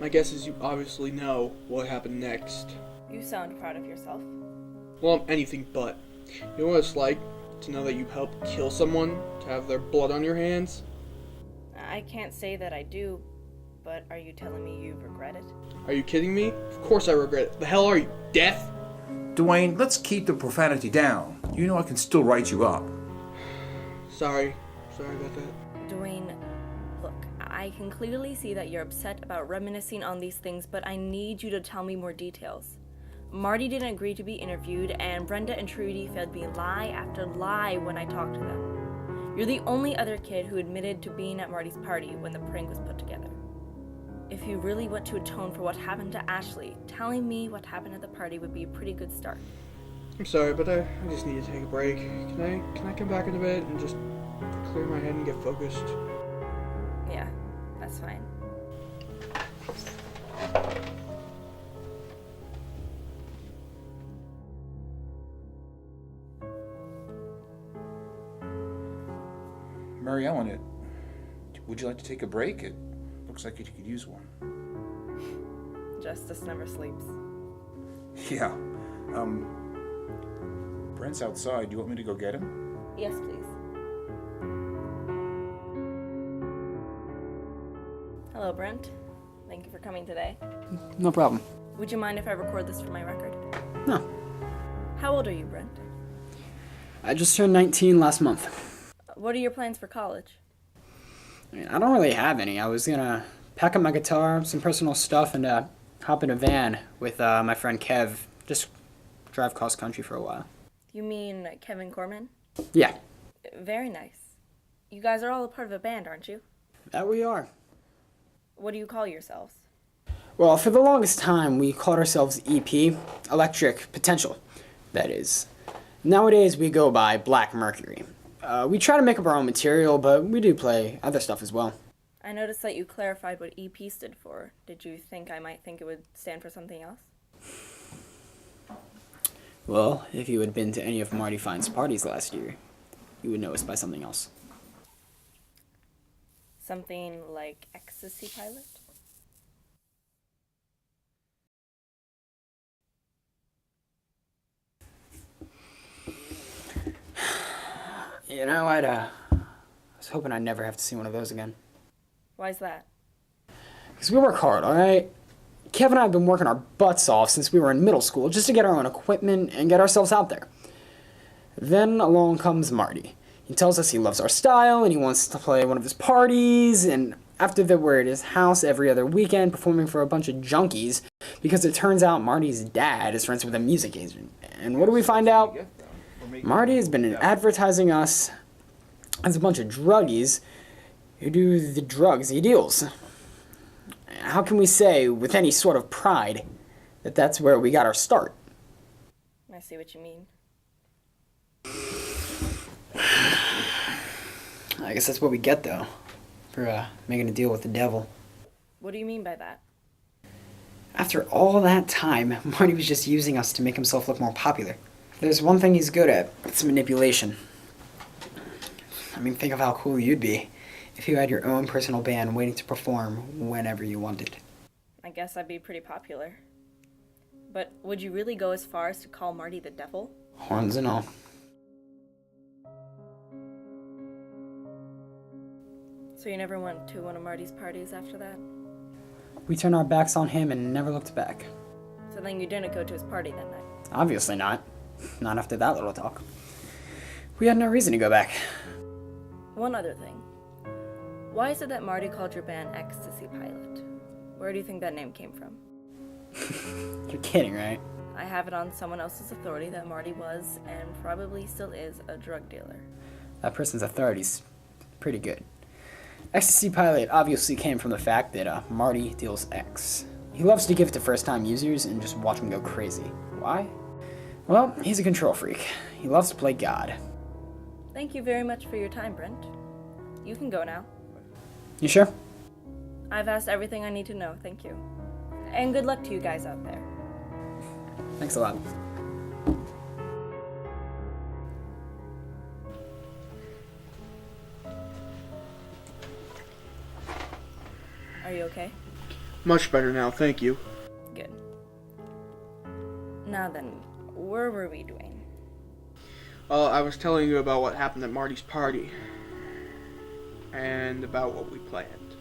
My guess is you obviously know what happened next. You sound proud of yourself. Well, I'm anything but. You know what it's like to know that you helped kill someone, to have their blood on your hands? I can't say that I do, but are you telling me you regret it? Are you kidding me? Of course I regret it. The hell are you, deaf? Dwayne, let's keep the profanity down. You know I can still write you up. Sorry about that. Dwayne, look, I can clearly see that you're upset about reminiscing on these things, but I need you to tell me more details. Marty didn't agree to be interviewed, and Brenda and Trudy fed me lie after lie when I talked to them. You're the only other kid who admitted to being at Marty's party when the prank was put together. If you really want to atone for what happened to Ashley, telling me what happened at the party would be a pretty good start. I'm sorry, but I just need to take a break. Can I come back in a bit and just clear my head and get focused? Yeah, that's fine. Mary Ellen, would you like to take a break? It looks like you could use one. Justice never sleeps. Yeah. Brent's outside. Do you want me to go get him? Yes, please. Hello, Brent. Thank you for coming today. No problem. Would you mind if I record this for my record? No. How old are you, Brent? I just turned 19 last month. What are your plans for college? I don't really have any. I was gonna pack up my guitar, some personal stuff, and hop in a van with my friend Kev. Just drive cross country for a while. You mean Kevin Corman? Yeah. Very nice. You guys are all a part of a band, aren't you? That we are. What do you call yourselves? Well, for the longest time, we called ourselves EP, Electric Potential, that is. Nowadays, we go by Black Mercury. We try to make up our own material, but we do play other stuff as well. I noticed that you clarified what EP stood for. Did you think I might think it would stand for something else? Well, if you had been to any of Marty Fine's parties last year, you would know us by something else. Something like Ecstasy Pilot? You know, I was hoping I'd never have to see one of those again. Why's that? Because we work hard, alright? Kev and I have been working our butts off since we were in middle school just to get our own equipment and get ourselves out there. Then along comes Marty. He tells us he loves our style and he wants to play one of his parties, and after that we're at his house every other weekend performing for a bunch of junkies because it turns out Marty's dad is friends with a music agent. And what do we find out? Marty has been advertising us as a bunch of druggies who do the drugs he deals. How can we say with any sort of pride that that's where we got our start? I see what you mean. I guess that's what we get, though, for making a deal with the devil. What do you mean by that? After all that time, Marty was just using us to make himself look more popular. If there's one thing he's good at, it's manipulation. I mean, think of how cool you'd be if you had your own personal band waiting to perform whenever you wanted. I guess I'd be pretty popular. But would you really go as far as to call Marty the devil? Horns and all. So you never went to one of Marty's parties after that? We turned our backs on him and never looked back. So then you didn't go to his party that night? Obviously not. Not after that little talk. We had no reason to go back. One other thing. Why is it that Marty called your band Ecstasy Pilot? Where do you think that name came from? You're kidding, right? I have it on someone else's authority that Marty was, and probably still is, a drug dealer. That person's authority's pretty good. Ecstasy Pilot obviously came from the fact that Marty deals X. He loves to give it to first-time users and just watch them go crazy. Why? Well, he's a control freak. He loves to play God. Thank you very much for your time, Brent. You can go now. You sure? I've asked everything I need to know, thank you. And good luck to you guys out there. Thanks a lot. Are you okay? Much better now, thank you. Good. Now then, where were we doing? I was telling you about what happened at Marty's party. And about what we planned.